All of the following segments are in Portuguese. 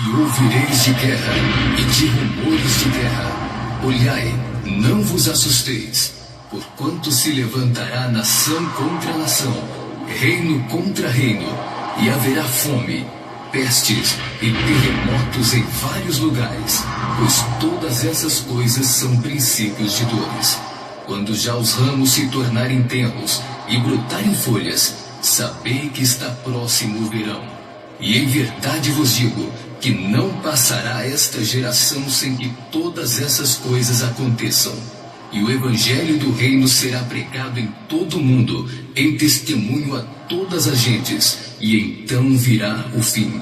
E ouvireis de guerra e de rumores de guerra. Olhai, não vos assusteis, porquanto se levantará nação contra nação, reino contra reino, e haverá fome, pestes e terremotos em vários lugares, pois todas essas coisas são princípios de dores. Quando já os ramos se tornarem tenros e brotarem folhas, sabei que está próximo o verão. E em verdade vos digo que não passará esta geração sem que todas essas coisas aconteçam. E o evangelho do reino será pregado em todo o mundo, em testemunho a todas as gentes, e então virá o fim.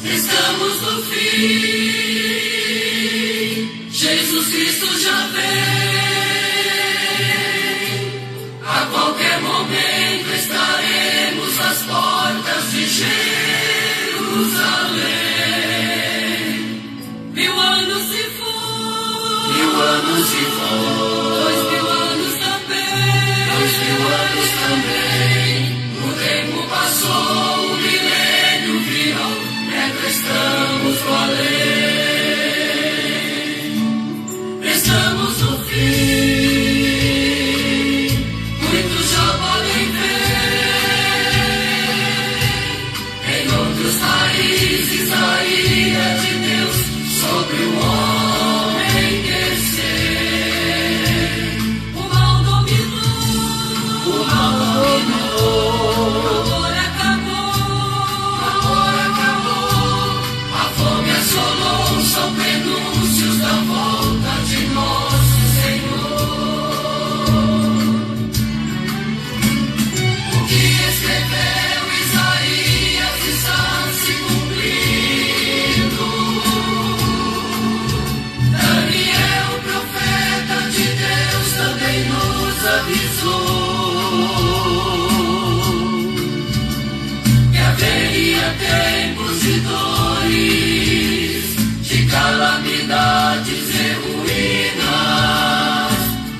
Estamos no fim, Jesus Cristo já vem. A qualquer momento estaremos às portas de Jerusalém. 1000 anos se foram, 1000 anos se foram, 2000 anos também, 2000 anos também. O tempo passou, o milênio virou, estamos no além, estamos no fim, muitos já podem ver, em outros países a ira de Deus sobre o homem descer. O mal dominou, O mal dominou, são prenúncios da volta de nosso Senhor. O que escreveu Isaías está se cumprindo. Daniel, profeta de Deus, também nos avisou que haveria tempos de dores, calamidades e ruínas,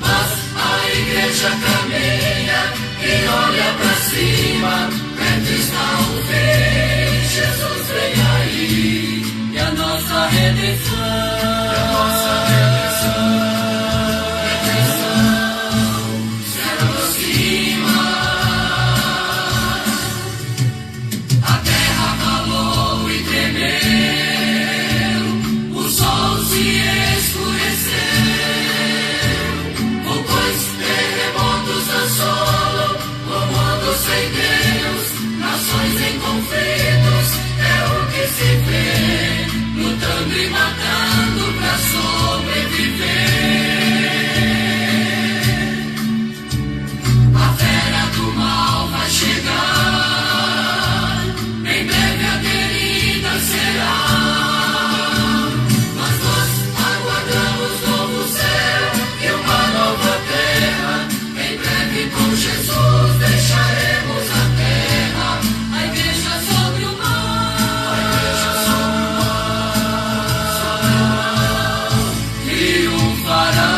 mas a igreja caminha e olha pra cima, perto está o fim, Jesus vem aí, e a nossa redenção, se aproxima. A terra calou e tremeu, se escureceu, vulcões, terremotos assolam o mundo sem Deus, nações em conflitos, é o que se vê, lutando e matando pra sobreviver. A fera do mal vai chegar, em breve a querida será. Com Jesus deixaremos a terra, a igreja sobre o mar, triunfará.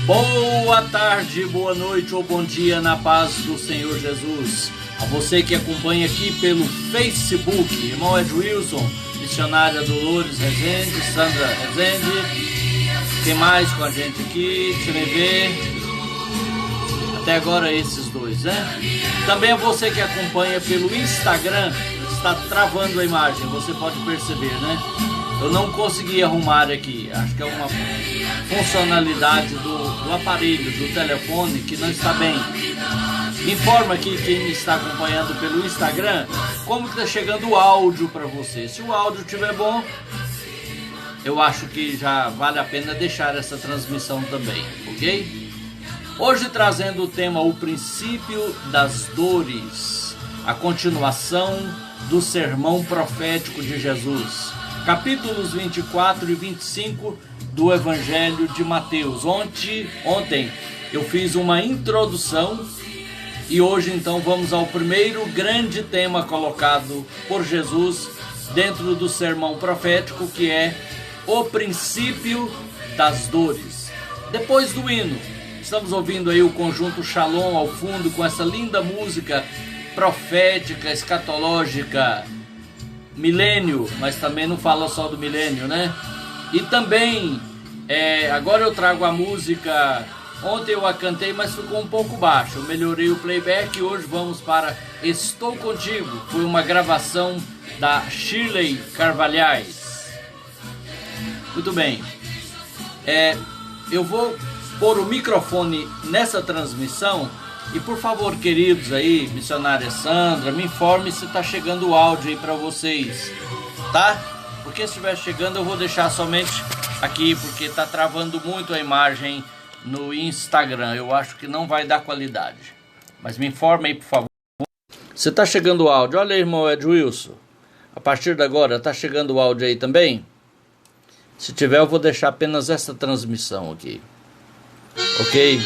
Boa tarde, boa noite ou bom dia na paz do Senhor Jesus. A você que acompanha aqui pelo Facebook, irmão Ed Wilson, missionária Dolores Rezende, Sandra Rezende. Quem mais com a gente aqui? Deixa eu ver. Até agora esses dois, né? Também a você que acompanha pelo Instagram, está travando a imagem, você pode perceber, né? Eu não consegui arrumar aqui. Acho que é uma funcionalidade do aparelho, do telefone, que não está bem. Me informa aqui quem está acompanhando pelo Instagram como que está chegando o áudio para você. Se o áudio estiver bom, eu acho que já vale a pena deixar essa transmissão também, ok? Hoje trazendo o tema O Princípio das Dores, a continuação do sermão profético de Jesus, capítulos 24 e 25 do Evangelho de Mateus. Ontem eu fiz uma introdução e hoje então vamos ao primeiro grande tema colocado por Jesus dentro do sermão profético, que é o princípio das dores. Depois do hino, estamos ouvindo aí o conjunto Shalom ao fundo com essa linda música profética, escatológica, milênio, mas também não fala só do milênio, né? E também, agora eu trago a música, ontem eu a cantei, mas ficou um pouco baixo, eu melhorei o playback e hoje vamos para Estou Contigo, foi uma gravação da Shirley Carvalhais. Muito bem, eu vou pôr o microfone nessa transmissão e por favor, queridos aí, missionária Sandra, me informe se está chegando o áudio aí para vocês, tá? Porque se estiver chegando eu vou deixar somente aqui, porque está travando muito a imagem no Instagram, eu acho que não vai dar qualidade, mas me informe aí por favor. Se está chegando o áudio, olha aí, irmão Edwilson, a partir de agora está chegando o áudio aí também? Se tiver eu vou deixar apenas essa transmissão aqui, ok?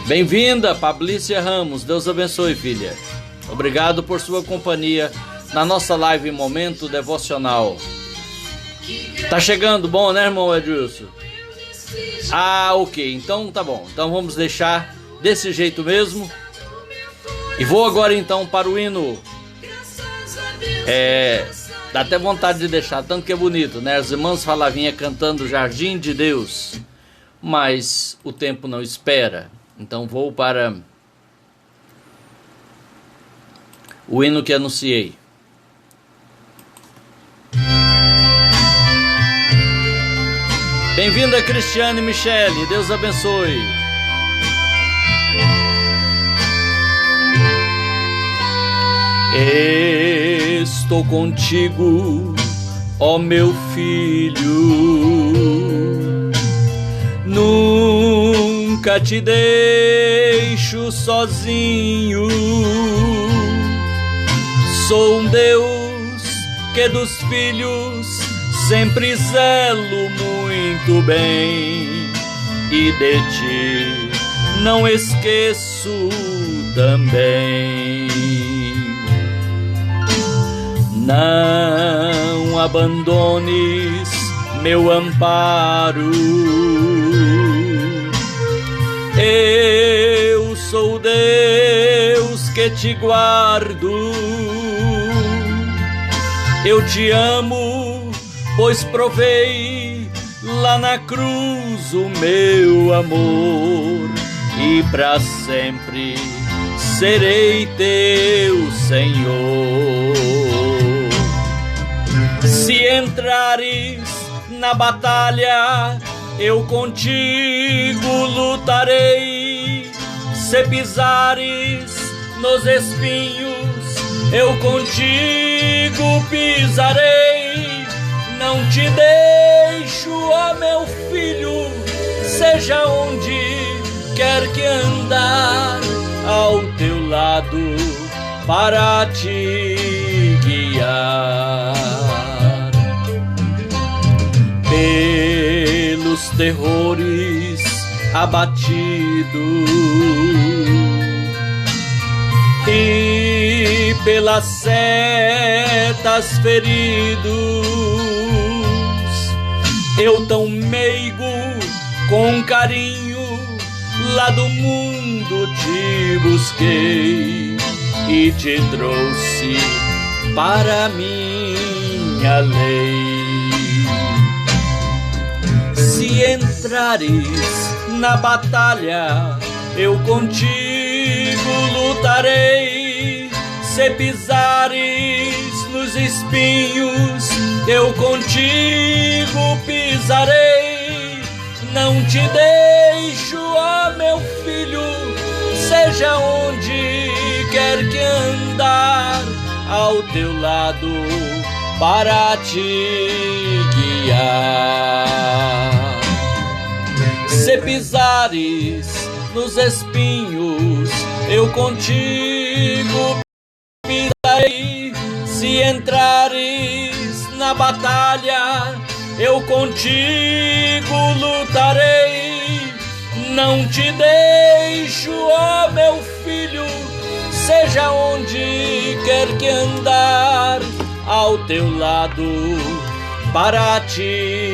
Bem-vinda, Pablícia Ramos, Deus abençoe, filha. Obrigado por sua companhia na nossa live Momento Devocional. Tá chegando, bom, né, irmão Edilson? Ah, ok, então tá bom. Então vamos deixar desse jeito mesmo. E vou agora então para o hino. Dá até vontade de deixar, tanto que é bonito, né? As irmãs Falavinha cantando Jardim de Deus. Mas o tempo não espera. Então vou para o hino que anunciei. Bem-vinda, Cristiane e Michele, Deus abençoe. Estou contigo, ó meu filho, nunca te deixo sozinho. Sou um Deus que dos filhos sempre zelo muito bem, e de ti não esqueço também. Não abandones meu amparo, eu sou Deus que te guardo. Eu te amo, pois provei lá na cruz o meu amor, e para sempre serei teu Senhor. Se entrares na batalha, eu contigo lutarei. Se pisares nos espinhos, eu contigo pisarei. Não te deixo, ó meu filho, seja onde quer que andar, ao teu lado para te guiar. Pelos terrores abatido e pelas setas feridos, eu tão meigo, com carinho, lá do mundo te busquei e te trouxe para minha lei. Se entrares na batalha, eu contigo lutarei. Se pisares nos espinhos, eu contigo pisarei. Não te deixo, ó meu filho, seja onde quer que andar, ao teu lado para te guiar. Se pisares nos espinhos, eu contigo pisarei. Se entrares na batalha, eu contigo lutarei. Não te deixo, ó meu filho, seja onde quer que andar, ao teu lado para te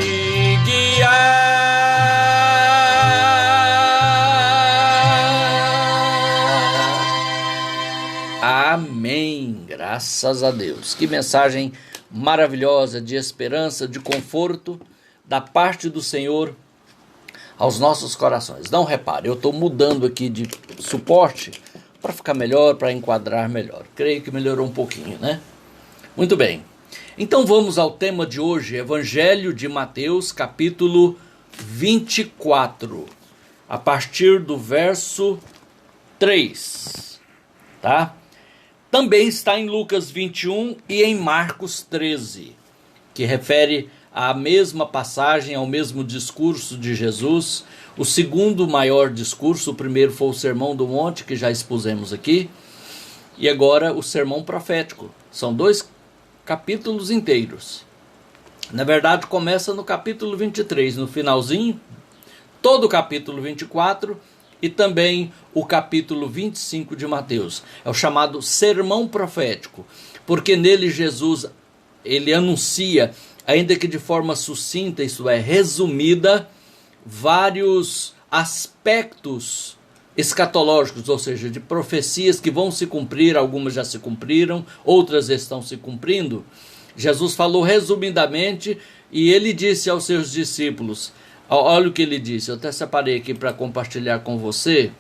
guiar. Amém. Graças a Deus. Que mensagem maravilhosa de esperança, de conforto da parte do Senhor aos nossos corações. Não repare, eu estou mudando aqui de suporte para ficar melhor, para enquadrar melhor. Creio que melhorou um pouquinho, né? Muito bem. Então vamos ao tema de hoje, Evangelho de Mateus, capítulo 24, a partir do verso 3, tá? Também está em Lucas 21 e em Marcos 13, que refere à mesma passagem, ao mesmo discurso de Jesus, o segundo maior discurso. O primeiro foi o Sermão do Monte, que já expusemos aqui, e agora o Sermão Profético. São 2 capítulos inteiros. Na verdade, começa no capítulo 23, no finalzinho, todo o capítulo 24 e também o capítulo 25 de Mateus. É o chamado Sermão Profético, porque nele Jesus, ele anuncia, ainda que de forma sucinta, isto é, resumida, vários aspectos escatológicos, ou seja, de profecias que vão se cumprir. Algumas já se cumpriram, outras estão se cumprindo. Jesus falou resumidamente e ele disse aos seus discípulos, olha o que ele disse, eu até separei aqui para compartilhar com você.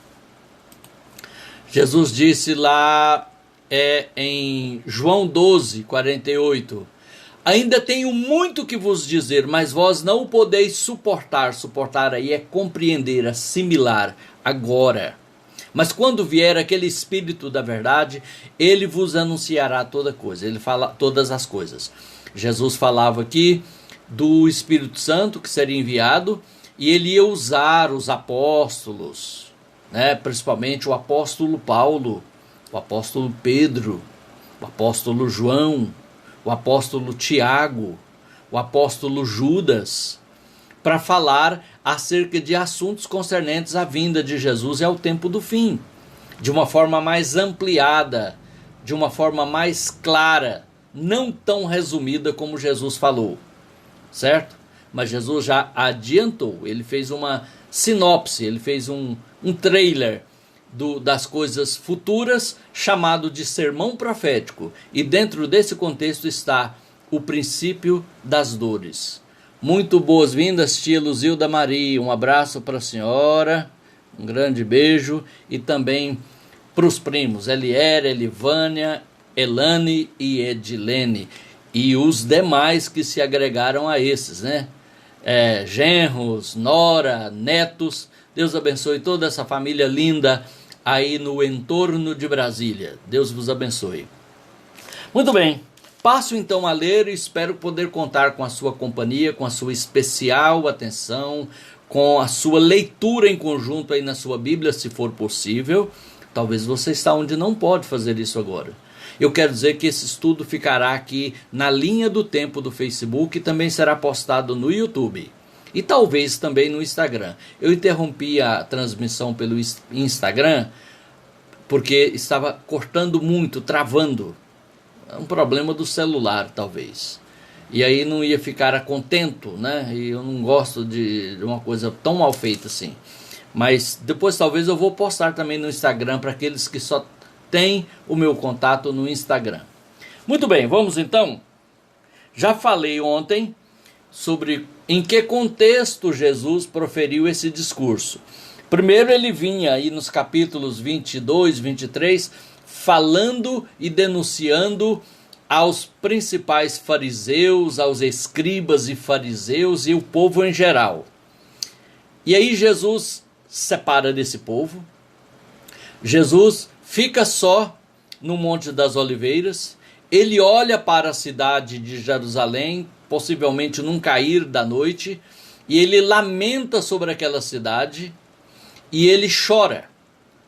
Jesus disse lá em João 12, 48, ainda tenho muito que vos dizer, mas vós não o podeis suportar. Suportar aí é compreender, assimilar agora. Mas quando vier aquele Espírito da verdade, ele vos anunciará toda coisa. Ele fala todas as coisas. Jesus falava aqui do Espírito Santo que seria enviado, e ele ia usar os apóstolos, né? Principalmente o apóstolo Paulo, o apóstolo Pedro, o apóstolo João, o apóstolo Tiago, o apóstolo Judas, para falar acerca de assuntos concernentes à vinda de Jesus e ao tempo do fim, de uma forma mais ampliada, de uma forma mais clara, não tão resumida como Jesus falou, certo? Mas Jesus já adiantou, ele fez uma sinopse, ele fez um trailer das coisas futuras, chamado de sermão profético, e dentro desse contexto está o princípio das dores. Muito boas-vindas, tia Luzilda Maria, um abraço para a senhora, um grande beijo, e também para os primos Elier, Elivânia, Elane e Edilene, e os demais que se agregaram a esses, né? Genros, nora, netos. Deus abençoe toda essa família linda aí no entorno de Brasília. Deus vos abençoe. Muito bem, passo então a ler e espero poder contar com a sua companhia, com a sua especial atenção, com a sua leitura em conjunto aí na sua Bíblia, se for possível. Talvez você está onde não pode fazer isso agora. Eu quero dizer que esse estudo ficará aqui na linha do tempo do Facebook e também será postado no YouTube. E talvez também no Instagram. Eu interrompi a transmissão pelo Instagram porque estava cortando muito, travando. É um problema do celular, talvez. E aí não ia ficar a contento, né? E eu não gosto de uma coisa tão mal feita assim. Mas depois talvez eu vou postar também no Instagram para aqueles que só têm o meu contato no Instagram. Muito bem, vamos então. Já falei ontem sobre em que contexto Jesus proferiu esse discurso. Primeiro ele vinha aí nos capítulos 22, 23, falando e denunciando aos principais fariseus, aos escribas e fariseus e o povo em geral. E aí Jesus separa desse povo. Jesus fica só no Monte das Oliveiras. Ele olha para a cidade de Jerusalém, possivelmente num cair da noite, e ele lamenta sobre aquela cidade e ele chora.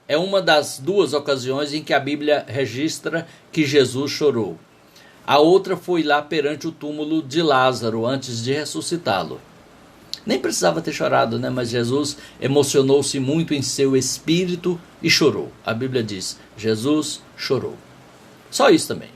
É uma das duas ocasiões em que a Bíblia registra que Jesus chorou. A outra foi lá perante o túmulo de Lázaro, antes de ressuscitá-lo. Nem precisava ter chorado, né? Mas Jesus emocionou-se muito em seu espírito e chorou. A Bíblia diz, Jesus chorou. Só isso também.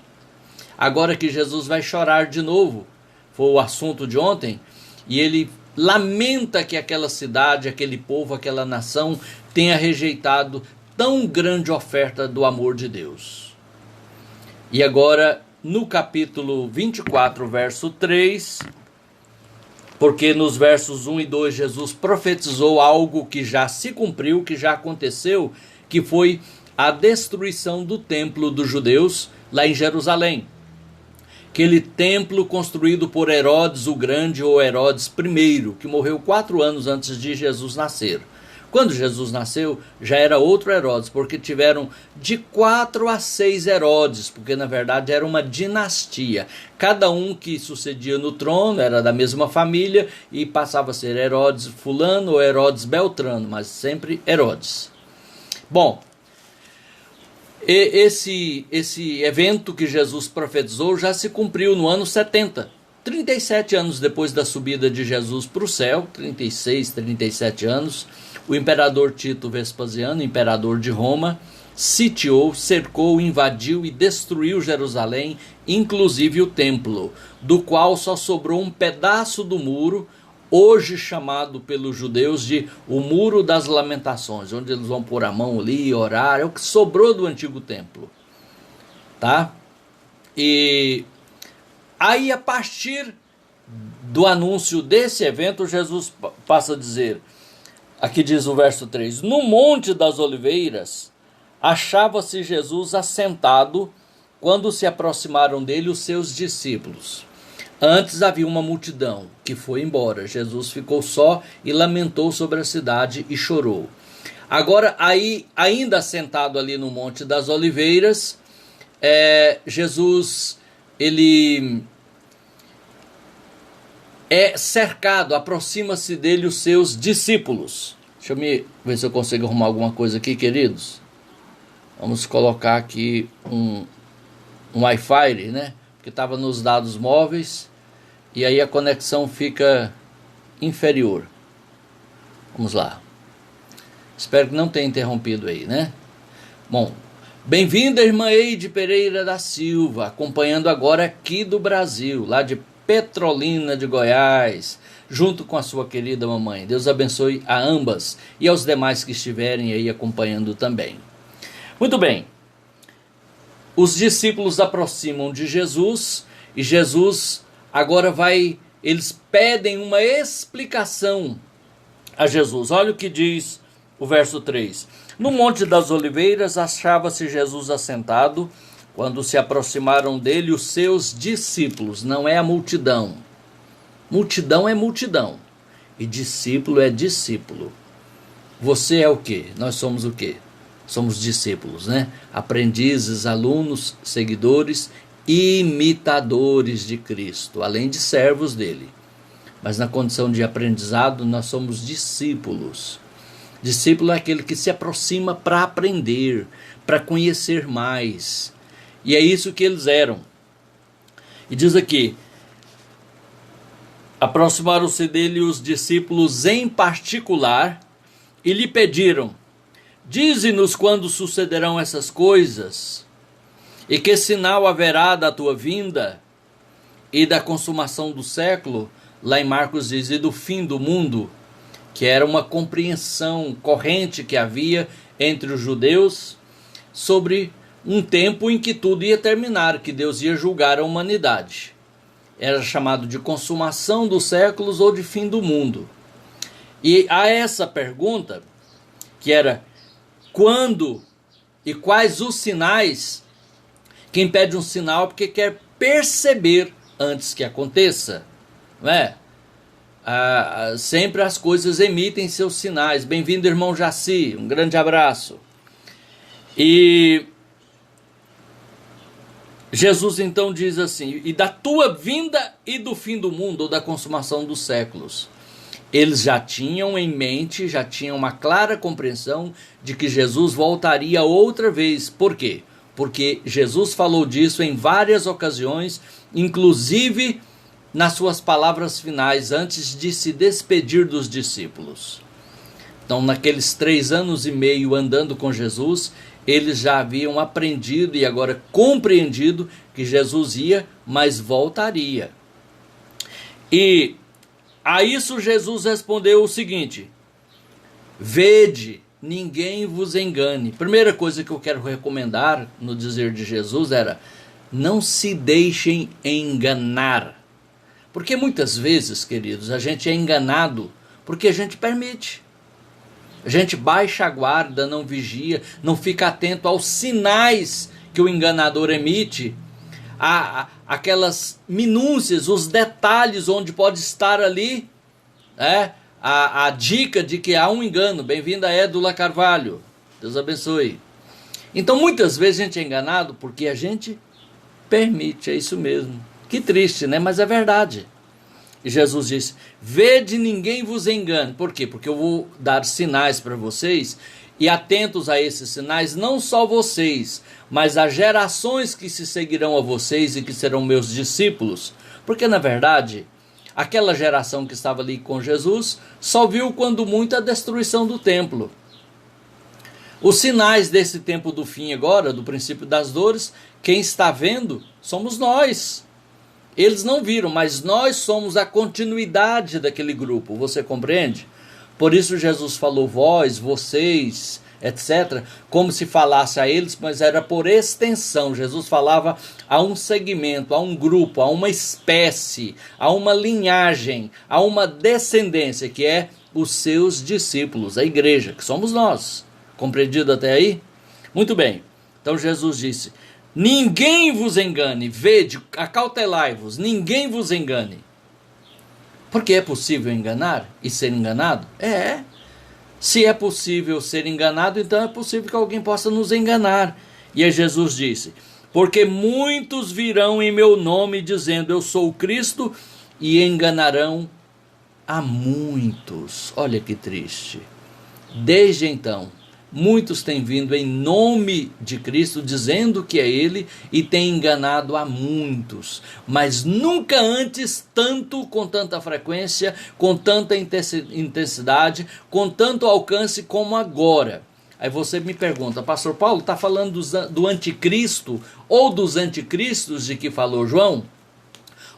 Agora que Jesus vai chorar de novo, foi o assunto de ontem, e ele lamenta que aquela cidade, aquele povo, aquela nação tenha rejeitado tão grande oferta do amor de Deus. E agora, no capítulo 24, verso 3, porque nos versos 1 e 2 Jesus profetizou algo que já se cumpriu, que já aconteceu, que foi a destruição do templo dos judeus lá em Jerusalém. Aquele templo construído por Herodes o Grande, ou Herodes I, que morreu 4 anos antes de Jesus nascer. Quando Jesus nasceu, já era outro Herodes, porque tiveram de 4 a 6 Herodes, porque na verdade era uma dinastia. Cada um que sucedia no trono era da mesma família e passava a ser Herodes fulano ou Herodes Beltrano, mas sempre Herodes. Bom, esse evento que Jesus profetizou já se cumpriu no ano 70. 37 anos depois da subida de Jesus para o céu, 36, 37 anos, o imperador Tito Vespasiano, imperador de Roma, sitiou, cercou, invadiu e destruiu Jerusalém, inclusive o templo, do qual só sobrou um pedaço do muro, hoje chamado pelos judeus de o Muro das Lamentações, onde eles vão pôr a mão ali e orar, é o que sobrou do antigo templo. Tá? E aí, a partir do anúncio desse evento, Jesus passa a dizer, aqui diz o verso 3, no Monte das Oliveiras, achava-se Jesus assentado quando se aproximaram dele os seus discípulos. Antes havia uma multidão que foi embora. Jesus ficou só e lamentou sobre a cidade e chorou. Agora, aí, ainda sentado ali no Monte das Oliveiras, Jesus, ele é cercado, aproxima-se dele os seus discípulos. Deixa eu ver se eu consigo arrumar alguma coisa aqui, queridos. Vamos colocar aqui um Wi-Fi, né? Porque estava nos dados móveis e aí a conexão fica inferior. Vamos lá. Espero que não tenha interrompido aí, né? Bom, bem-vinda, irmã Eide Pereira da Silva, acompanhando agora aqui do Brasil, lá de Petrolina de Goiás, junto com a sua querida mamãe. Deus abençoe a ambas e aos demais que estiverem aí acompanhando também. Muito bem. Os discípulos aproximam de Jesus e Jesus agora eles pedem uma explicação a Jesus. Olha o que diz o verso 3. No Monte das Oliveiras achava-se Jesus assentado quando se aproximaram dele os seus discípulos. Não é a multidão. Multidão é multidão e discípulo é discípulo. Você é o quê? Nós somos o quê? Somos discípulos, né? Aprendizes, alunos, seguidores, imitadores de Cristo, além de servos dele. Mas na condição de aprendizado, nós somos discípulos. Discípulo é aquele que se aproxima para aprender, para conhecer mais. E é isso que eles eram. E diz aqui, aproximaram-se dele os discípulos em particular e lhe pediram, dize-nos quando sucederão essas coisas, e que sinal haverá da tua vinda e da consumação do século. Lá em Marcos diz, e do fim do mundo, que era uma compreensão corrente que havia entre os judeus sobre um tempo em que tudo ia terminar, que Deus ia julgar a humanidade. Era chamado de consumação dos séculos ou de fim do mundo. E a essa pergunta, que era quando E quais os sinais? Quem pede um sinal porque quer perceber antes que aconteça, não é? Sempre as coisas emitem seus sinais. Bem-vindo, irmão Jaci, um grande abraço. E Jesus então diz assim: e da tua vinda e do fim do mundo, ou da consumação dos séculos. Eles já tinham em mente, já tinham uma clara compreensão de que Jesus voltaria outra vez. Por quê? Porque Jesus falou disso em várias ocasiões, inclusive nas suas palavras finais, antes de se despedir dos discípulos. Então, naqueles 3 anos e meio andando com Jesus, eles já haviam aprendido e agora compreendido que Jesus ia, mas voltaria. E a isso Jesus respondeu o seguinte: vede, ninguém vos engane. Primeira coisa que eu quero recomendar no dizer de Jesus era: não se deixem enganar. Porque muitas vezes, queridos, a gente é enganado porque a gente permite. A gente baixa a guarda, não vigia, não fica atento aos sinais que o enganador emite, aquelas minúcias, os detalhes onde pode estar ali, a dica de que há um engano. Bem-vinda, Édula Carvalho, Deus abençoe. Então muitas vezes a gente é enganado porque a gente permite, é isso mesmo. Que triste, né? Mas é verdade. E Jesus disse: vede, ninguém vos engane. Por quê? Porque eu vou dar sinais para vocês, e atentos a esses sinais, não só vocês, mas as gerações que se seguirão a vocês e que serão meus discípulos. Porque, na verdade, aquela geração que estava ali com Jesus só viu, quando muito, a destruição do templo. Os sinais desse tempo do fim agora, do princípio das dores, quem está vendo somos nós. Eles não viram, mas nós somos a continuidade daquele grupo, você compreende? Por isso Jesus falou vós, vocês, etc., como se falasse a eles, mas era por extensão. Jesus falava a um segmento, a um grupo, a uma espécie, a uma linhagem, a uma descendência, que é os seus discípulos, a igreja, que somos nós. Compreendido até aí? Muito bem. Então Jesus disse: ninguém vos engane, vede, acautelai-vos, ninguém vos engane. Porque é possível enganar e ser enganado? É. Se é possível ser enganado, então é possível que alguém possa nos enganar. E aí Jesus disse: porque muitos virão em meu nome dizendo eu sou o Cristo, e enganarão a muitos. Olha que triste. Desde então, muitos têm vindo em nome de Cristo, dizendo que é Ele, e têm enganado a muitos. Mas nunca antes tanto, com tanta frequência, com tanta intensidade, com tanto alcance como agora. Aí você me pergunta: pastor Paulo, está falando do anticristo, ou dos anticristos de que falou João?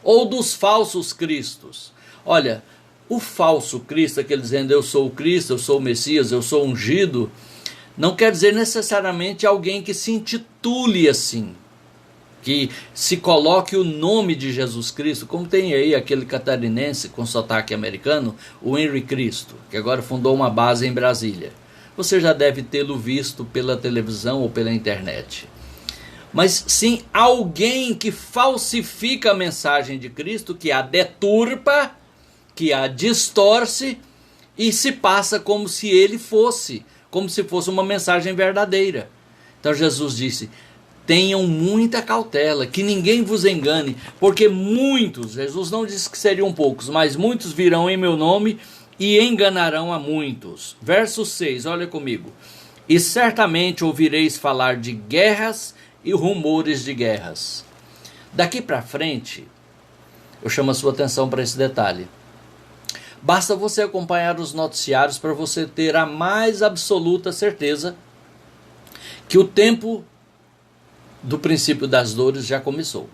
Ou dos falsos cristos? Olha, o falso Cristo, aquele dizendo eu sou o Cristo, eu sou o Messias, eu sou ungido, não quer dizer necessariamente alguém que se intitule assim, que se coloque o nome de Jesus Cristo, como tem aí aquele catarinense com sotaque americano, o Henry Cristo, que agora fundou uma base em Brasília. Você já deve tê-lo visto pela televisão ou pela internet. Mas sim, alguém que falsifica a mensagem de Cristo, que a deturpa, que a distorce e se passa como se ele fosse, como se fosse uma mensagem verdadeira. Então Jesus disse: tenham muita cautela, que ninguém vos engane, porque muitos, Jesus não disse que seriam poucos, mas muitos virão em meu nome e enganarão a muitos. Verso 6, olha comigo: e certamente ouvireis falar de guerras e rumores de guerras. Daqui para frente, eu chamo a sua atenção para esse detalhe. Basta você acompanhar os noticiários para você ter a mais absoluta certeza que o tempo do princípio das dores já começou.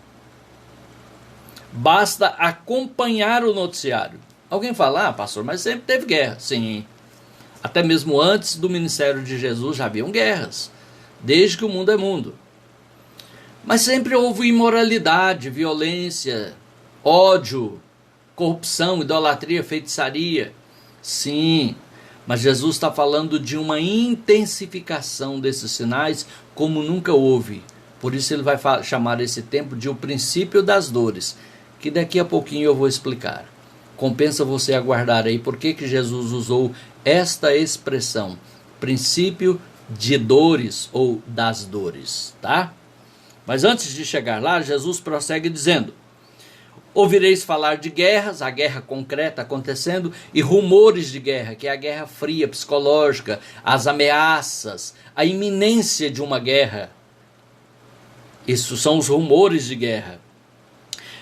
Basta acompanhar o noticiário. Alguém fala: pastor, mas sempre teve guerra. Sim, até mesmo antes do ministério de Jesus já haviam guerras, desde que o mundo é mundo. Mas sempre houve imoralidade, violência, ódio, corrupção, idolatria, feitiçaria. Sim, Mas Jesus está falando de uma intensificação desses sinais como nunca houve. Por isso ele vai chamar esse tempo de o princípio das dores, que daqui a pouquinho eu vou explicar. Compensa você aguardar aí por que Jesus usou esta expressão, princípio de dores ou das dores, tá? Mas antes de chegar lá, Jesus prossegue dizendo: ouvireis falar de guerras, a guerra concreta acontecendo, e rumores de guerra, que é a guerra fria, psicológica, as ameaças, a iminência de uma guerra. Isso são os rumores de guerra.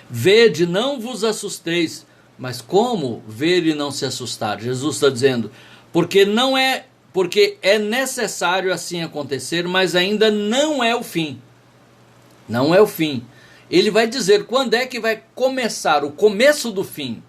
Vede, não vos assusteis. Mas como ver e não se assustar? Jesus está dizendo, porque é necessário assim acontecer, mas ainda não é o fim. Não é o fim. Ele vai dizer quando é que vai começar, o começo do fim.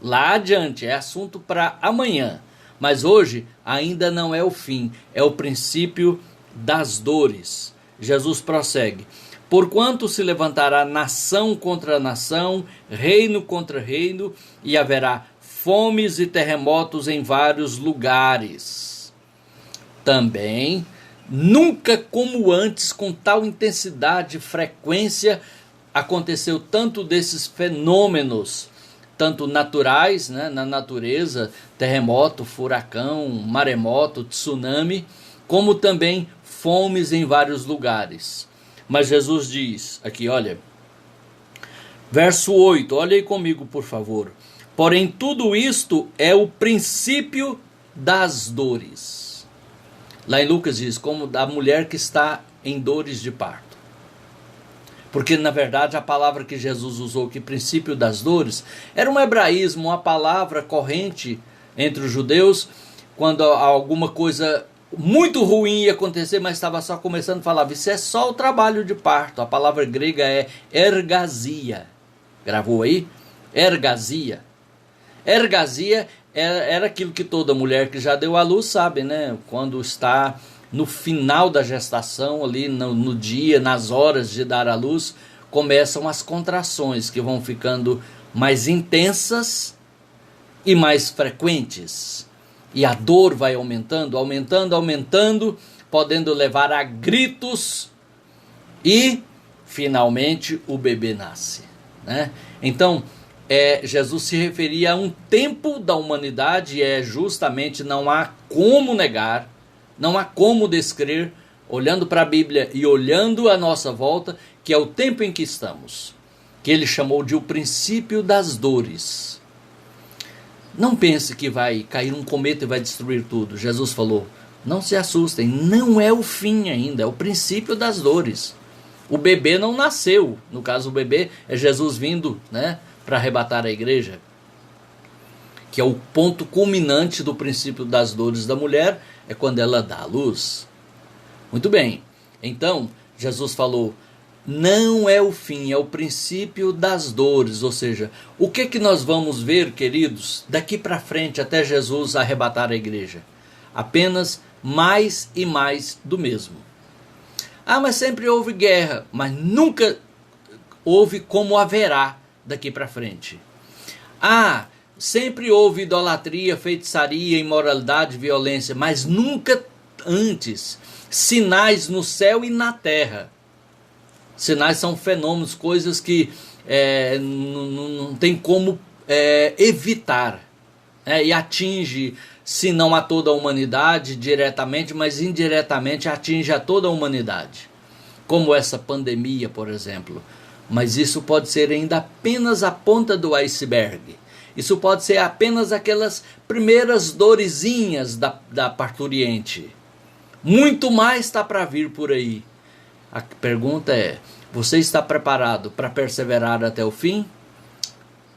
Lá adiante, é assunto para amanhã. Mas hoje ainda não é o fim, é o princípio das dores. Jesus prossegue. Porquanto se levantará nação contra nação, reino contra reino, e haverá fomes e terremotos em vários lugares. Também, nunca como antes, com tal intensidade e frequência, aconteceu tanto desses fenômenos, tanto naturais, né, na natureza, terremoto, furacão, maremoto, tsunami, como também fomes em vários lugares. Mas Jesus diz aqui, olha, verso 8, olha aí comigo, por favor. Porém, tudo isto é o princípio das dores. Lá em Lucas diz, como da mulher que está em dores de parto. Porque, na verdade, a palavra que Jesus usou, que princípio das dores, era um hebraísmo, uma palavra corrente entre os judeus, quando alguma coisa muito ruim ia acontecer, mas estava só começando a falar, isso é só o trabalho de parto. A palavra grega é ergasia. Gravou aí? Ergasia. Ergasia era aquilo que toda mulher que já deu à luz sabe, né? Quando está no final da gestação, ali no dia, nas horas de dar à luz, começam as contrações que vão ficando mais intensas e mais frequentes. E a dor vai aumentando, podendo levar a gritos e, finalmente, o bebê nasce, né? Então, Jesus se referia a um tempo da humanidade e justamente não há como negar, não há como descrer, olhando para a Bíblia e olhando à nossa volta, que é o tempo em que estamos, que ele chamou de o princípio das dores. Não pense que vai cair um cometa e vai destruir tudo. Jesus falou, não se assustem, não é o fim ainda, é o princípio das dores. O bebê não nasceu, no caso o bebê é Jesus vindo, né, para arrebatar a igreja, que é o ponto culminante do princípio das dores da mulher, é quando ela dá à luz. Muito bem, então Jesus falou, não é o fim, é o princípio das dores, ou seja, o que nós vamos ver, queridos, daqui para frente até Jesus arrebatar a igreja? Apenas mais e mais do mesmo. Ah, mas sempre houve guerra, mas nunca houve como haverá daqui para frente. Ah, sempre houve idolatria, feitiçaria, imoralidade, violência, mas nunca antes sinais no céu e na terra. Sinais são fenômenos, coisas que não tem como evitar. E atinge, se não a toda a humanidade diretamente, mas indiretamente atinge a toda a humanidade. Como essa pandemia, por exemplo. Mas isso pode ser ainda apenas a ponta do iceberg. Isso pode ser apenas aquelas primeiras dorezinhas da parturiente. Muito mais está para vir por aí. A pergunta é, você está preparado para perseverar até o fim?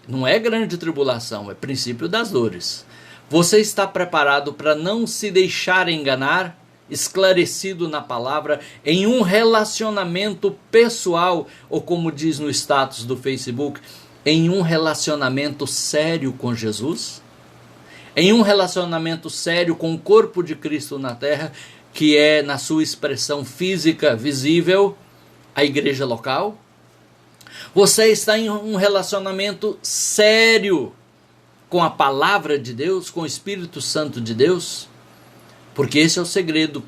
Não é grande tribulação, é princípio das dores. Você está preparado para não se deixar enganar? Esclarecido na palavra, em um relacionamento pessoal, ou como diz no status do Facebook, em um relacionamento sério com Jesus? Em um relacionamento sério com o corpo de Cristo na terra, que é, na sua expressão física, visível, a igreja local? Você está em um relacionamento sério com a palavra de Deus, com o Espírito Santo de Deus? Porque esse é o segredo,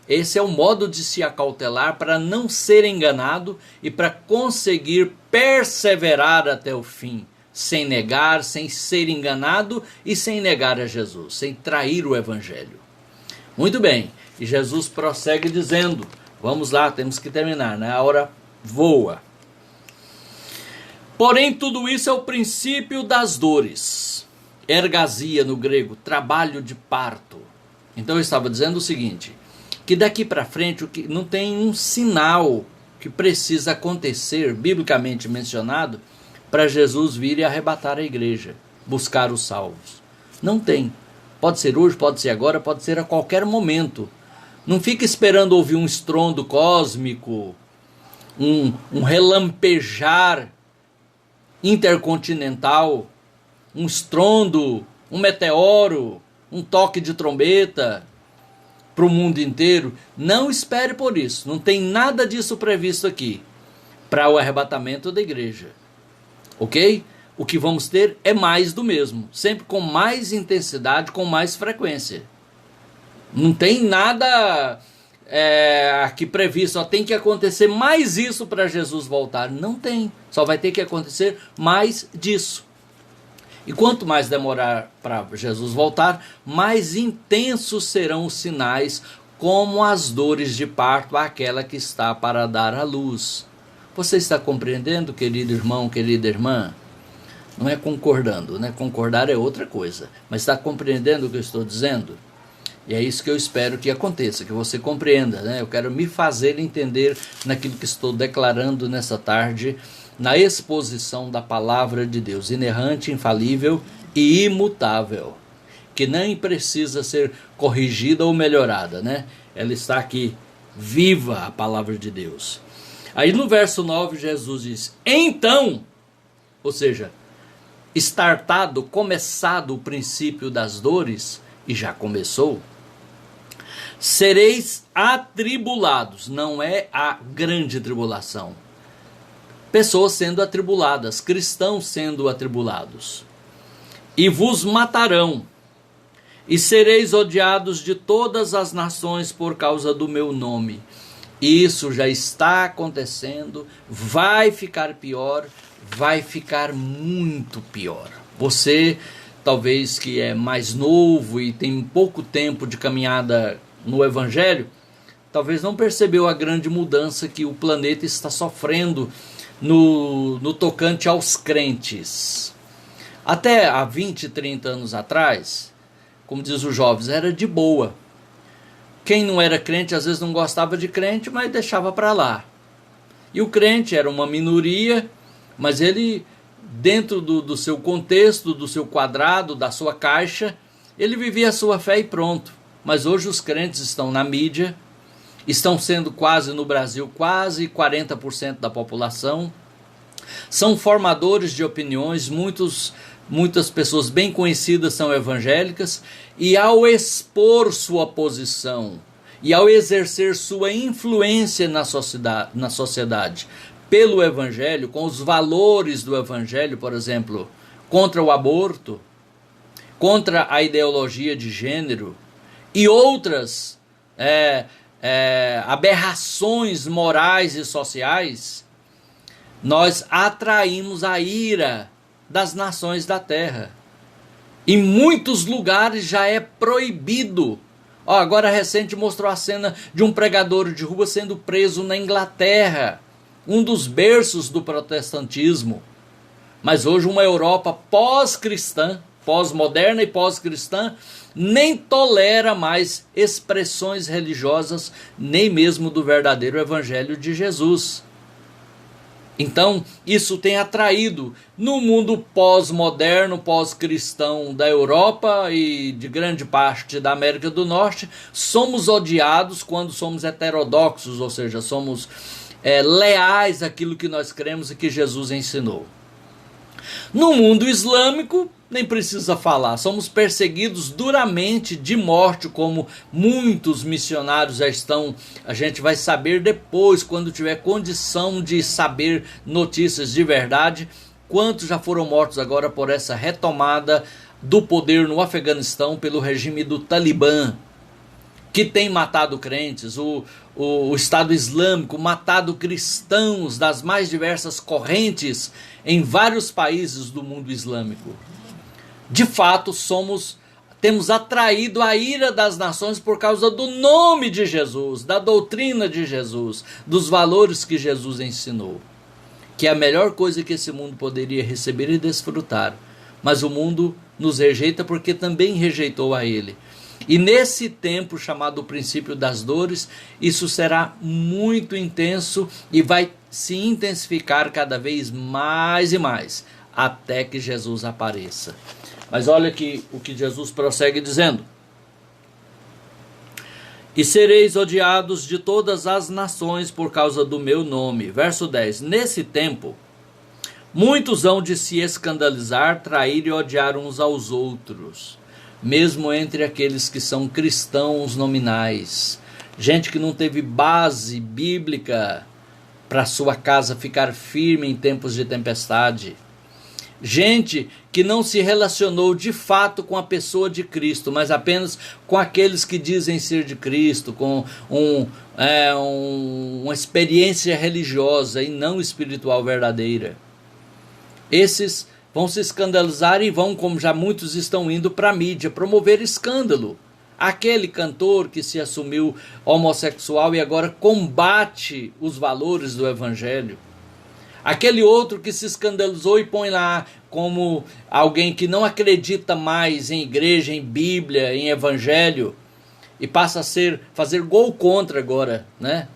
esse é o modo de se acautelar para não ser enganado e para conseguir perseverar até o fim, sem negar, sem ser enganado e sem negar a Jesus, sem trair o Evangelho. Muito bem, e Jesus prossegue dizendo, vamos lá, temos que terminar, né? A hora voa. Porém, tudo isso é o princípio das dores. Ergasia no grego, trabalho de parto. Então eu estava dizendo o seguinte, que daqui para frente não tem um sinal que precisa acontecer, biblicamente mencionado, para Jesus vir e arrebatar a igreja, buscar os salvos. Não tem. Pode ser hoje, pode ser agora, pode ser a qualquer momento. Não fica esperando ouvir um estrondo cósmico, um relampejar intercontinental, um estrondo, um meteoro, um toque de trombeta para o mundo inteiro. Não espere por isso. Não tem nada disso previsto aqui para o arrebatamento da igreja. Ok? O que vamos ter é mais do mesmo. Sempre com mais intensidade, com mais frequência. Não tem nada aqui previsto. Só tem que acontecer mais isso para Jesus voltar. Não tem. Só vai ter que acontecer mais disso. E quanto mais demorar para Jesus voltar, mais intensos serão os sinais, como as dores de parto àquela que está para dar à luz. Você está compreendendo, querido irmão, querida irmã? Não é concordando, né? Concordar é outra coisa. Mas está compreendendo o que eu estou dizendo? E é isso que eu espero que aconteça, que você compreenda, né? Eu quero me fazer entender naquilo que estou declarando nessa tarde, na exposição da palavra de Deus, inerrante, infalível e imutável, que nem precisa ser corrigida ou melhorada, né? Ela está aqui, viva a palavra de Deus. Aí no verso 9, Jesus diz, então, ou seja, startado, começado o princípio das dores, e já começou, sereis atribulados, não é a grande tribulação. Pessoas sendo atribuladas, cristãos sendo atribulados. E vos matarão, e sereis odiados de todas as nações por causa do meu nome. Isso já está acontecendo, vai ficar pior, vai ficar muito pior. Você, talvez que é mais novo e tem pouco tempo de caminhada no Evangelho, talvez não percebeu a grande mudança que o planeta está sofrendo no tocante aos crentes. Até há 20, 30 anos atrás, como diz os jovens, era de boa. Quem não era crente, às vezes não gostava de crente, mas deixava para lá. E o crente era uma minoria, mas ele, dentro do seu contexto, do seu quadrado, da sua caixa, ele vivia a sua fé e pronto. Mas hoje os crentes estão na mídia, estão sendo quase no Brasil, quase 40% da população, são formadores de opiniões, muitas pessoas bem conhecidas são evangélicas, e ao expor sua posição, e ao exercer sua influência na sociedade, pelo Evangelho, com os valores do Evangelho, por exemplo, contra o aborto, contra a ideologia de gênero, e outras aberrações morais e sociais, nós atraímos a ira das nações da terra. Em muitos lugares já é proibido. Agora recente mostrou a cena de um pregador de rua sendo preso na Inglaterra, um dos berços do protestantismo. Mas hoje uma Europa pós-cristã, pós-moderna e pós-cristã, nem tolera mais expressões religiosas, nem mesmo do verdadeiro evangelho de Jesus. Então, isso tem atraído no mundo pós-moderno, pós-cristão da Europa e de grande parte da América do Norte, somos odiados quando somos heterodoxos, ou seja, somos leais àquilo que nós cremos e que Jesus ensinou. No mundo islâmico, nem precisa falar, somos perseguidos duramente de morte, como muitos missionários já estão. A gente vai saber depois, quando tiver condição de saber notícias de verdade, Quantos já foram mortos agora por essa retomada do poder no Afeganistão pelo regime do Talibã, que tem matado crentes, o Estado Islâmico, matado cristãos das mais diversas correntes em vários países do mundo islâmico. De fato, temos atraído a ira das nações por causa do nome de Jesus, da doutrina de Jesus, dos valores que Jesus ensinou, que é a melhor coisa que esse mundo poderia receber e desfrutar. Mas o mundo nos rejeita porque também rejeitou a ele. E nesse tempo chamado princípio das dores, isso será muito intenso e vai se intensificar cada vez mais e mais, até que Jesus apareça. Mas olha aqui o que Jesus prossegue dizendo: e sereis odiados de todas as nações por causa do meu nome. Verso 10. Nesse tempo, muitos hão de se escandalizar, trair e odiar uns aos outros, mesmo entre aqueles que são cristãos nominais. Gente que não teve base bíblica para sua casa ficar firme em tempos de tempestade. Gente que não se relacionou de fato com a pessoa de Cristo, mas apenas com aqueles que dizem ser de Cristo, com uma experiência religiosa e não espiritual verdadeira. Esses vão se escandalizar e vão, como já muitos estão indo para a mídia, promover escândalo. Aquele cantor que se assumiu homossexual e agora combate os valores do Evangelho. Aquele outro que se escandalizou e põe lá como alguém que não acredita mais em igreja, em Bíblia, em Evangelho, e passa a fazer gol contra agora, né?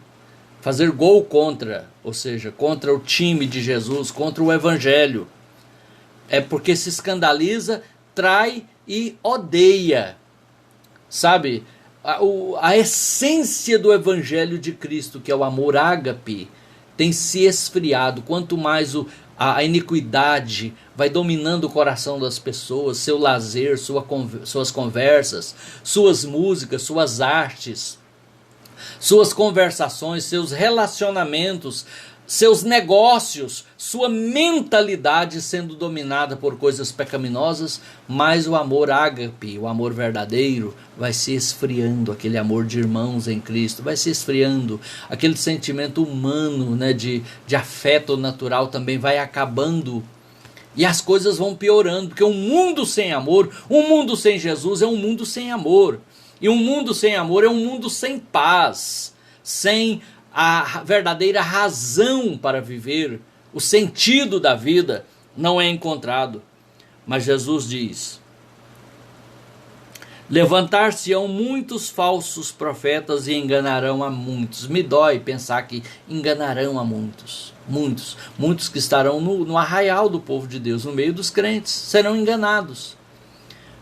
Fazer gol contra, ou seja, contra o time de Jesus, contra o Evangelho. É porque se escandaliza, trai e odeia. Sabe, a essência do Evangelho de Cristo, que é o amor ágape, tem se esfriado. Quanto mais a iniquidade vai dominando o coração das pessoas, seu lazer, suas conversas, suas músicas, suas artes, suas conversações, seus relacionamentos, seus negócios, sua mentalidade sendo dominada por coisas pecaminosas, mais o amor ágape, o amor verdadeiro, vai se esfriando, aquele amor de irmãos em Cristo, vai se esfriando, aquele sentimento humano, né, de afeto natural também vai acabando, e as coisas vão piorando, porque um mundo sem amor, um mundo sem Jesus é um mundo sem amor, e um mundo sem amor é um mundo sem paz, sem a verdadeira razão para viver, o sentido da vida não é encontrado. Mas Jesus diz: levantar-se-ão muitos falsos profetas e enganarão a muitos. Me dói pensar que enganarão a muitos. Muitos que estarão no arraial do povo de Deus, no meio dos crentes, serão enganados.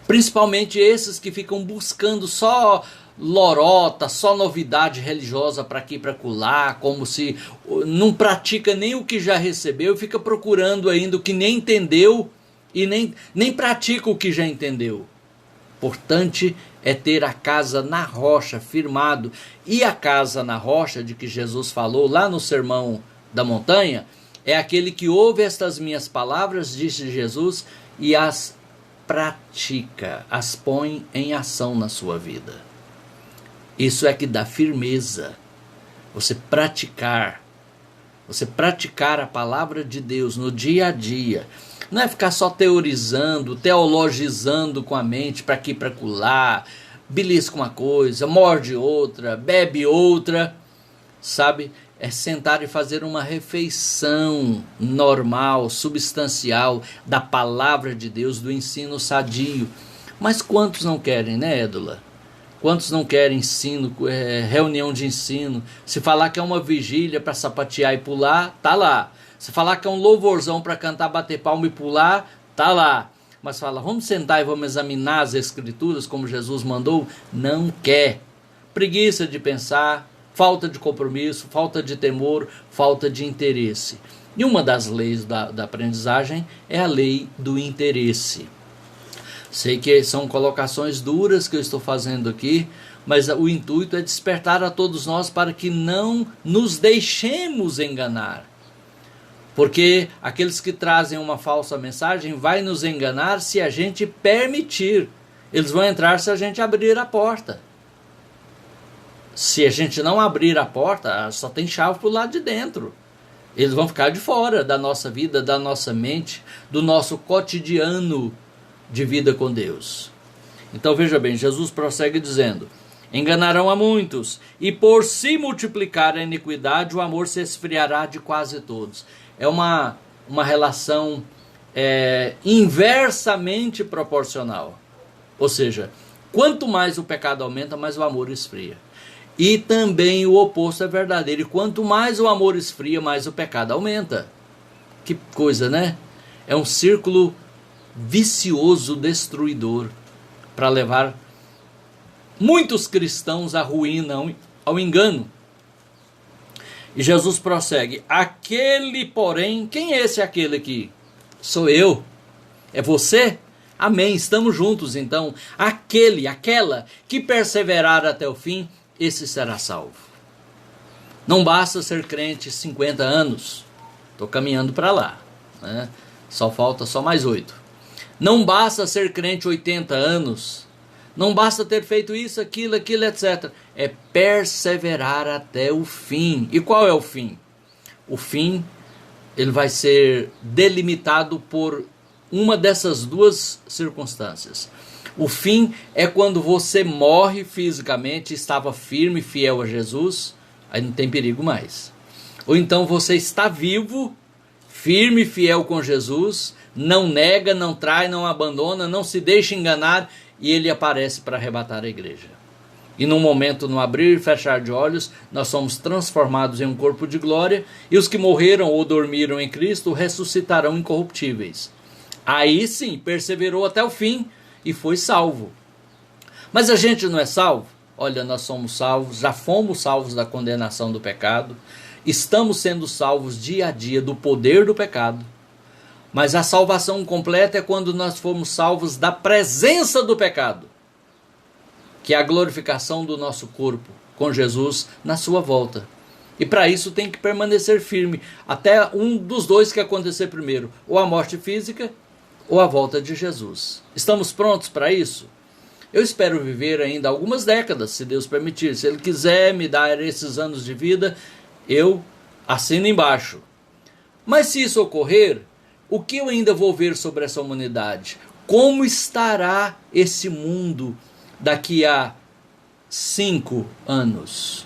Principalmente esses que ficam buscando só lorota, só novidade religiosa para aqui e para acolá, como se não pratica nem o que já recebeu, fica procurando ainda o que nem entendeu e nem pratica o que já entendeu. Importante é ter a casa na rocha, firmado. E a casa na rocha de que Jesus falou lá no Sermão da Montanha, é aquele que ouve estas minhas palavras, disse Jesus, e as pratica, as põe em ação na sua vida. Isso é que dá firmeza, você praticar a palavra de Deus no dia a dia. Não é ficar só teorizando, teologizando com a mente para aqui e para acolá, belisca uma coisa, morde outra, bebe outra, sabe? É sentar e fazer uma refeição normal, substancial da palavra de Deus, do ensino sadio. Mas quantos não querem, né, Édula? Quantos não querem ensino, reunião de ensino? Se falar que é uma vigília para sapatear e pular, tá lá. Se falar que é um louvorzão para cantar, bater palma e pular, tá lá. Mas fala, vamos sentar e vamos examinar as escrituras como Jesus mandou? Não quer. Preguiça de pensar, falta de compromisso, falta de temor, falta de interesse. E uma das leis da aprendizagem é a lei do interesse. Sei que são colocações duras que eu estou fazendo aqui, mas o intuito é despertar a todos nós para que não nos deixemos enganar. Porque aqueles que trazem uma falsa mensagem vai nos enganar se a gente permitir. Eles vão entrar se a gente abrir a porta. Se a gente não abrir a porta, só tem chave para o lado de dentro. Eles vão ficar de fora da nossa vida, da nossa mente, do nosso cotidiano de vida com Deus. Então veja bem, Jesus prossegue dizendo: enganarão a muitos, e por se multiplicar a iniquidade, o amor se esfriará de quase todos. É uma relação inversamente proporcional. Ou seja, quanto mais o pecado aumenta, mais o amor esfria. E também o oposto é verdadeiro. E quanto mais o amor esfria, mais o pecado aumenta. Que coisa, né? É um círculo vicioso, destruidor, para levar muitos cristãos à ruína, ao engano. E Jesus prossegue: aquele, porém, quem é esse aquele aqui? Sou eu. É você? Amém, estamos juntos então. Aquela que perseverar até o fim, esse será salvo. Não basta ser crente 50 anos. Estou caminhando para lá, né? Falta mais 8. Não basta ser crente 80 anos. Não basta ter feito isso, aquilo, etc. É perseverar até o fim. E qual é o fim? O fim, ele vai ser delimitado por uma dessas duas circunstâncias. O fim é quando você morre fisicamente, estava firme, fiel a Jesus, aí não tem perigo mais. Ou então você está vivo, firme, fiel com Jesus, não nega, não trai, não abandona, não se deixa enganar, e ele aparece para arrebatar a igreja. E num momento, no abrir e fechar de olhos, nós somos transformados em um corpo de glória, e os que morreram ou dormiram em Cristo ressuscitarão incorruptíveis. Aí sim, perseverou até o fim e foi salvo. Mas a gente não é salvo? Olha, nós somos salvos, já fomos salvos da condenação do pecado, estamos sendo salvos dia a dia do poder do pecado. Mas a salvação completa é quando nós fomos salvos da presença do pecado, que é a glorificação do nosso corpo com Jesus na sua volta. E para isso tem que permanecer firme, até um dos dois que acontecer primeiro, ou a morte física ou a volta de Jesus. Estamos prontos para isso? Eu espero viver ainda algumas décadas, se Deus permitir. Se Ele quiser me dar esses anos de vida, eu assino embaixo. Mas se isso ocorrer, o que eu ainda vou ver sobre essa humanidade? Como estará esse mundo daqui a 5 anos?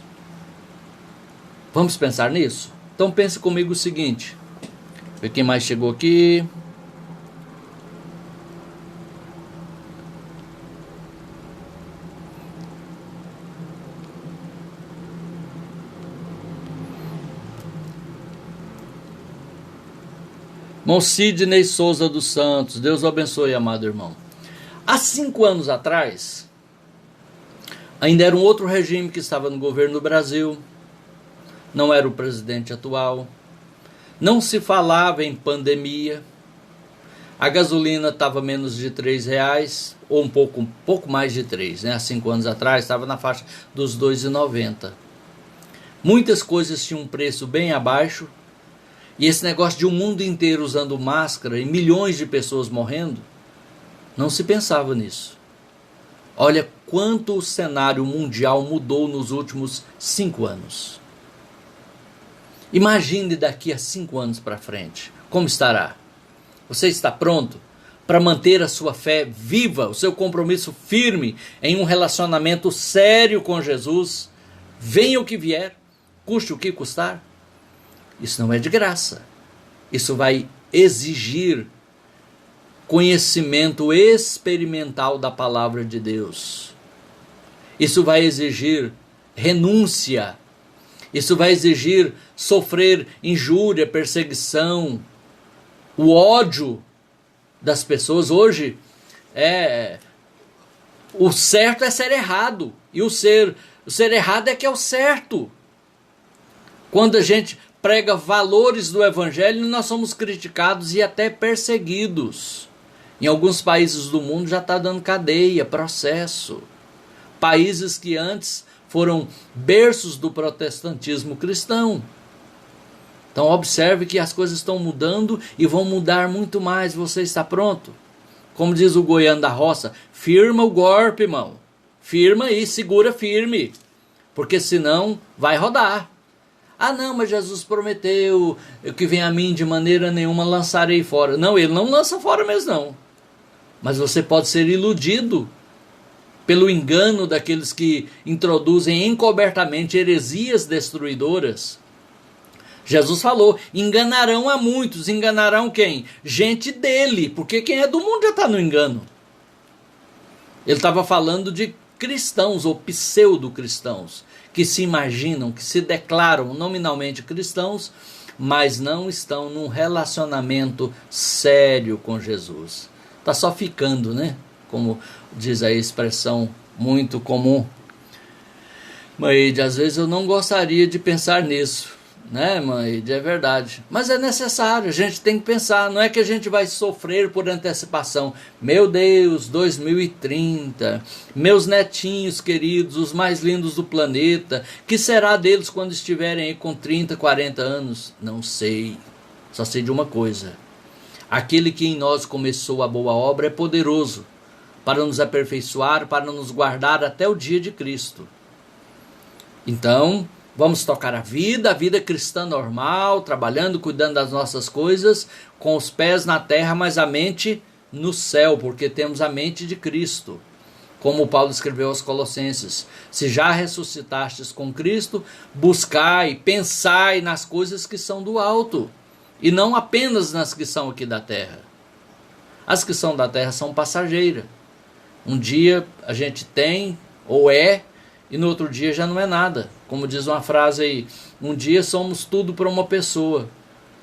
Vamos pensar nisso? Então pense comigo o seguinte. Ver quem mais chegou aqui. Irmão Sidney Souza dos Santos, Deus o abençoe, amado irmão. Há 5 anos atrás, ainda era um outro regime que estava no governo do Brasil, não era o presidente atual, não se falava em pandemia, a gasolina estava menos de R$3, ou um pouco mais de 3, né? Há 5 anos atrás estava na faixa dos R$2,90. Muitas coisas tinham um preço bem abaixo. E esse negócio de um mundo inteiro usando máscara e milhões de pessoas morrendo, não se pensava nisso. Olha quanto o cenário mundial mudou nos últimos 5 anos. Imagine daqui a 5 anos para frente, como estará? Você está pronto para manter a sua fé viva, o seu compromisso firme em um relacionamento sério com Jesus? Venha o que vier, custe o que custar. Isso não é de graça. Isso vai exigir conhecimento experimental da palavra de Deus. Isso vai exigir renúncia. Isso vai exigir sofrer injúria, perseguição, o ódio das pessoas. Hoje, o certo é ser errado. E o ser errado é que é o certo. Quando a gente prega valores do evangelho, nós somos criticados e até perseguidos. Em alguns países do mundo já está dando cadeia, processo. Países que antes foram berços do protestantismo cristão. Então observe que as coisas estão mudando e vão mudar muito mais. Você está pronto? Como diz o goiano da roça, firma o golpe, irmão. Firma aí, segura firme. Porque senão vai rodar. Ah não, mas Jesus prometeu que vem a mim de maneira nenhuma lançarei fora. Não, ele não lança fora mesmo não. Mas você pode ser iludido pelo engano daqueles que introduzem encobertamente heresias destruidoras. Jesus falou, enganarão a muitos. Enganarão quem? Gente dele, porque quem é do mundo já está no engano. Ele estava falando de cristãos ou pseudo-cristãos, que se imaginam, que se declaram nominalmente cristãos, mas não estão num relacionamento sério com Jesus. Está só ficando, né? Como diz a expressão muito comum. Mas às vezes eu não gostaria de pensar nisso, né, mãe? É verdade. Mas é necessário, a gente tem que pensar. Não é que a gente vai sofrer por antecipação. Meu Deus, 2030, meus netinhos queridos, os mais lindos do planeta, que será deles quando estiverem aí com 30, 40 anos? Não sei. Só sei de uma coisa. Aquele que em nós começou a boa obra é poderoso para nos aperfeiçoar, para nos guardar até o dia de Cristo. Então, vamos tocar a vida cristã normal, trabalhando, cuidando das nossas coisas, com os pés na terra, mas a mente no céu, porque temos a mente de Cristo. Como Paulo escreveu aos Colossenses, se já ressuscitastes com Cristo, buscai, pensai nas coisas que são do alto, e não apenas nas que são aqui da terra. As que são da terra são passageiras. Um dia a gente tem, ou é, e no outro dia já não é nada. Como diz uma frase aí, um dia somos tudo para uma pessoa,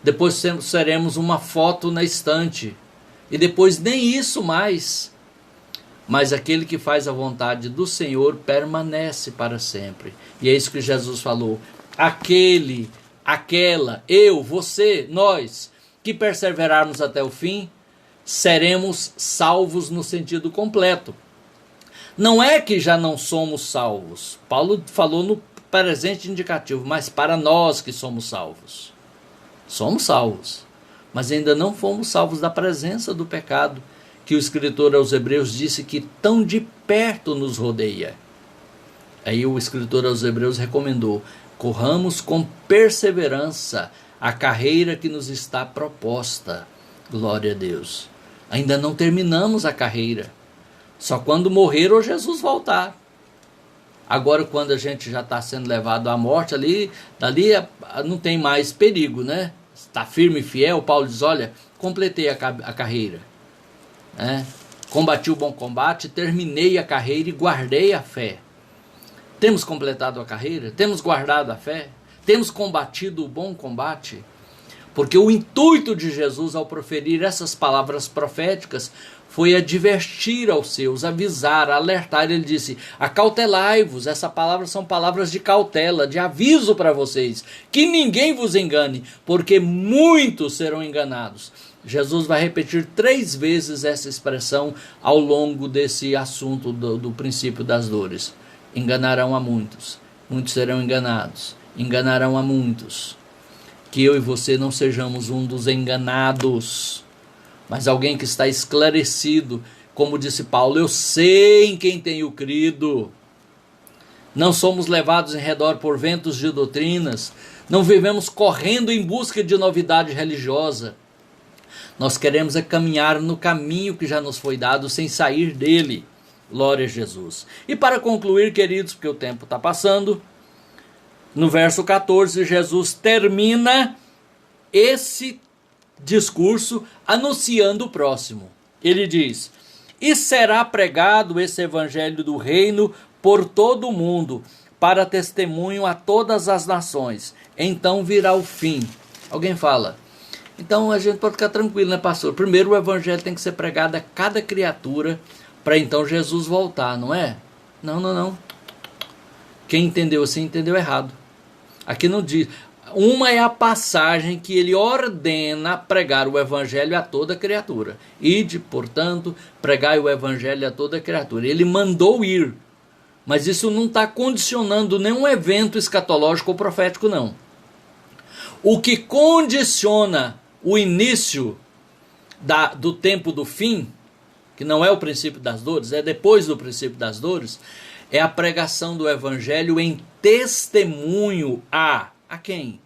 depois seremos uma foto na estante, e depois nem isso mais. Mas aquele que faz a vontade do Senhor permanece para sempre. E é isso que Jesus falou. Aquele, aquela, eu, você, nós, que perseverarmos até o fim, seremos salvos no sentido completo. Não é que já não somos salvos. Paulo falou no presente indicativo, mas para nós que somos salvos. Somos salvos, mas ainda não fomos salvos da presença do pecado, que o escritor aos Hebreus disse que tão de perto nos rodeia. Aí o escritor aos Hebreus recomendou, corramos com perseverança a carreira que nos está proposta. Glória a Deus. Ainda não terminamos a carreira. Só quando morrer ou Jesus voltar. Agora, quando a gente já está sendo levado à morte, dali não tem mais perigo, né? Está firme e fiel. Paulo diz, olha, completei a carreira. Combati o bom combate, terminei a carreira e guardei a fé. Temos completado a carreira? Temos guardado a fé? Temos combatido o bom combate? Porque o intuito de Jesus ao proferir essas palavras proféticas foi advertir aos seus, avisar, alertar. Ele disse, acautelai-vos. Essas palavras são palavras de cautela, de aviso para vocês, que ninguém vos engane, porque muitos serão enganados. Jesus vai repetir 3 vezes essa expressão ao longo desse assunto do princípio das dores. Enganarão a muitos, muitos serão enganados, enganarão a muitos. Que eu e você não sejamos um dos enganados, mas alguém que está esclarecido, como disse Paulo, eu sei em quem tenho crido. Não somos levados em redor por ventos de doutrinas, não vivemos correndo em busca de novidade religiosa. Nós queremos caminhar no caminho que já nos foi dado, sem sair dele. Glória a Jesus. E para concluir, queridos, porque o tempo está passando, no verso 14, Jesus termina esse discurso anunciando o próximo. Ele diz, e será pregado esse evangelho do reino por todo o mundo, para testemunho a todas as nações. Então virá o fim. Alguém fala, então a gente pode ficar tranquilo, né, pastor? Primeiro o evangelho tem que ser pregado a cada criatura, para então Jesus voltar, não é? Não. Quem entendeu assim, entendeu errado. Aqui não diz. Uma é a passagem que ele ordena pregar o evangelho a toda criatura. Ide, portanto, pregai o evangelho a toda criatura. Ele mandou ir. Mas isso não está condicionando nenhum evento escatológico ou profético, não. O que condiciona o início do tempo do fim, que não é o princípio das dores, é depois do princípio das dores, é a pregação do evangelho em testemunho a quem?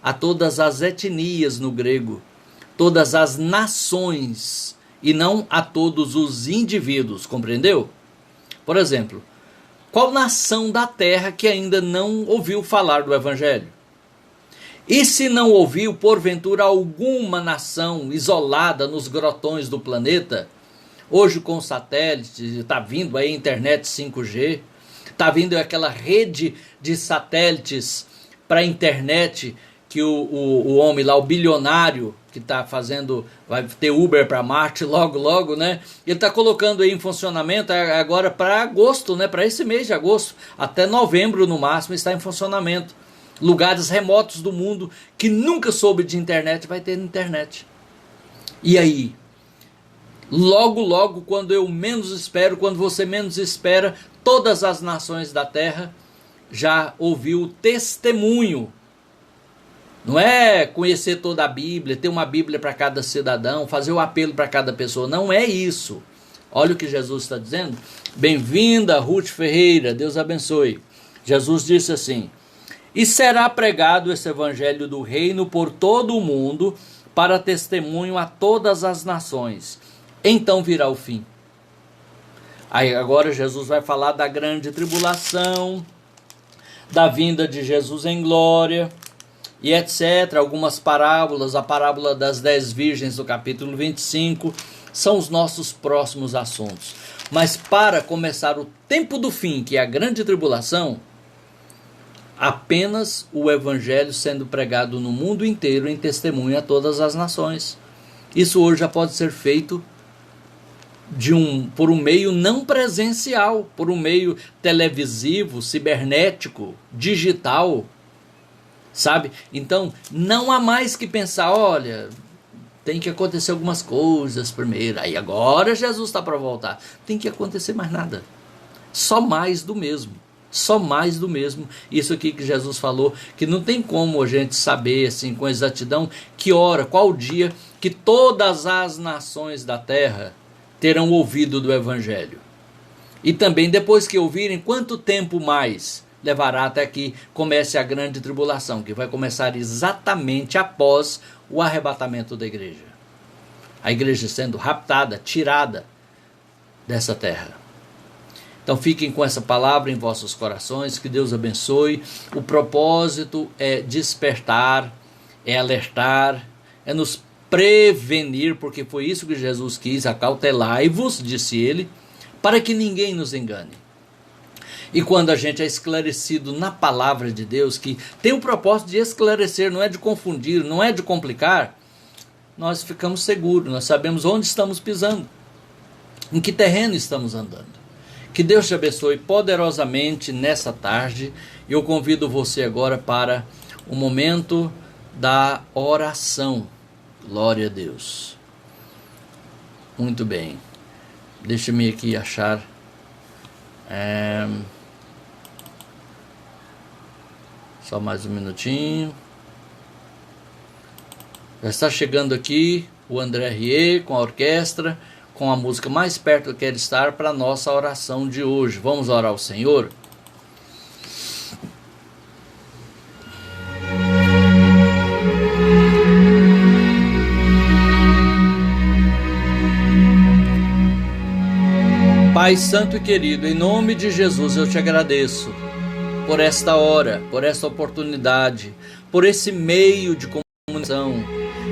A todas as etnias no grego, todas as nações, e não a todos os indivíduos, compreendeu? Por exemplo, qual nação da terra que ainda não ouviu falar do evangelho? E se não ouviu, porventura, alguma nação isolada nos grotões do planeta, hoje com satélites, está vindo aí a internet 5G, está vindo aquela rede de satélites para a internet, que o homem lá, o bilionário, que está fazendo, vai ter Uber para Marte logo, né? Ele está colocando aí em funcionamento agora para agosto, né? Para esse mês de agosto, até novembro no máximo está em funcionamento. Lugares remotos do mundo que nunca soube de internet, vai ter internet. E aí? Logo, quando eu menos espero, quando você menos espera, todas as nações da terra já ouviu o testemunho. Não é conhecer toda a Bíblia, ter uma Bíblia para cada cidadão, fazer o apelo para cada pessoa. Não é isso. Olha o que Jesus está dizendo. Bem-vinda, Ruth Ferreira, Deus abençoe. Jesus disse assim: e será pregado esse evangelho do reino por todo o mundo, para testemunho a todas as nações. Então virá o fim. Aí agora Jesus vai falar da grande tribulação, da vinda de Jesus em glória, e etc. Algumas parábolas, a parábola das 10 virgens do capítulo 25, são os nossos próximos assuntos. Mas para começar o tempo do fim, que é a grande tribulação, apenas o evangelho sendo pregado no mundo inteiro em testemunho a todas as nações. Isso hoje já pode ser feito por um meio não presencial, por um meio televisivo, cibernético, digital, sabe? Então não há mais que pensar, olha, tem que acontecer algumas coisas primeiro, aí agora Jesus está para voltar. Tem que acontecer mais nada, só mais do mesmo. Só mais do mesmo. Isso aqui que Jesus falou, que não tem como a gente saber assim com exatidão que hora, qual dia que todas as nações da terra terão ouvido do evangelho. E também depois que ouvirem, quanto tempo mais levará até que comece a grande tribulação, que vai começar exatamente após o arrebatamento da igreja. A igreja sendo raptada, tirada dessa terra. Então fiquem com essa palavra em vossos corações, que Deus abençoe. O propósito é despertar, é alertar, é nos prevenir, porque foi isso que Jesus quis, acautelai-vos, disse ele, para que ninguém nos engane. E quando a gente é esclarecido na palavra de Deus, que tem o propósito de esclarecer, não é de confundir, não é de complicar, nós ficamos seguros, nós sabemos onde estamos pisando, em que terreno estamos andando. Que Deus te abençoe poderosamente nessa tarde. Eu convido você agora para o momento da oração. Glória a Deus. Muito bem. Deixa-me aqui achar. Só mais um minutinho. Já está chegando aqui o André Rie com a orquestra, com a música Mais Perto Eu Quero Estar, para a nossa oração de hoje. Vamos orar ao Senhor? Pai Santo e querido, em nome de Jesus eu te agradeço por esta hora, por esta oportunidade, por esse meio de comunicação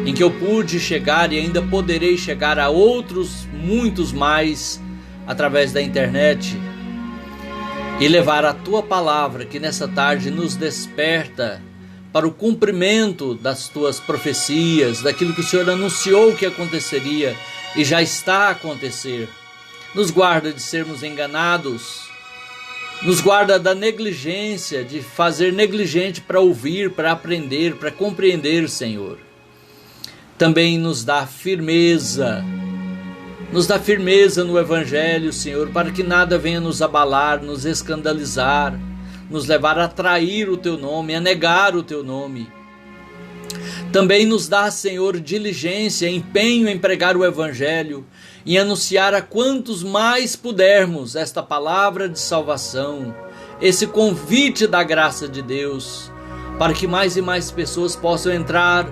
em que eu pude chegar e ainda poderei chegar a outros, muitos mais, através da internet, e levar a Tua palavra, que nessa tarde nos desperta para o cumprimento das Tuas profecias, daquilo que o Senhor anunciou que aconteceria e já está a acontecer. Nos guarda de sermos enganados, nos guarda da negligência, de fazer negligente para ouvir, para aprender, para compreender, Senhor. Também nos dá firmeza no Evangelho, Senhor, para que nada venha nos abalar, nos escandalizar, nos levar a trair o Teu nome, a negar o Teu nome. Também nos dá, Senhor, diligência, empenho em pregar o Evangelho, em anunciar a quantos mais pudermos esta palavra de salvação, esse convite da graça de Deus, para que mais e mais pessoas possam entrar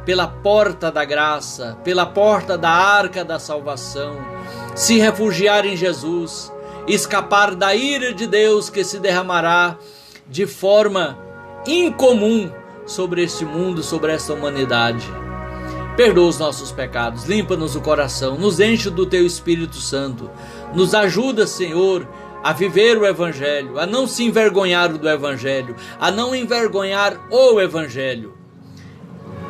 pela porta da graça, pela porta da arca da salvação, se refugiar em Jesus, escapar da ira de Deus que se derramará de forma incomum sobre este mundo, sobre esta humanidade. Perdoa os nossos pecados, limpa-nos o coração, nos enche do Teu Espírito Santo, nos ajuda, Senhor, a viver o Evangelho, a não se envergonhar do Evangelho, a não envergonhar o Evangelho.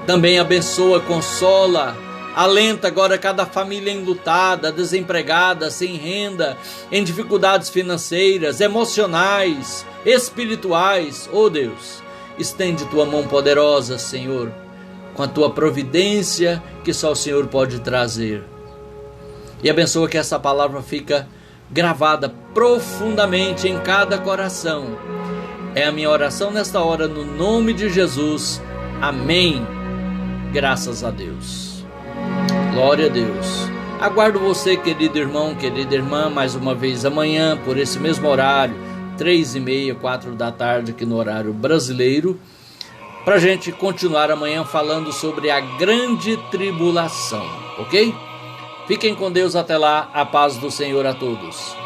Também abençoa, consola, alenta agora cada família enlutada, desempregada, sem renda, em dificuldades financeiras, emocionais, espirituais. Oh Deus, estende Tua mão poderosa, Senhor, com a Tua providência que só o Senhor pode trazer. E abençoa que essa palavra fica gravada profundamente em cada coração. É a minha oração nesta hora, no nome de Jesus. Amém. Graças a Deus. Glória a Deus. Aguardo você, querido irmão, querida irmã, mais uma vez amanhã, por esse mesmo horário, 3h30, 4 da tarde, aqui no horário brasileiro, para a gente continuar amanhã falando sobre a grande tribulação, ok? Fiquem com Deus até lá, a paz do Senhor a todos.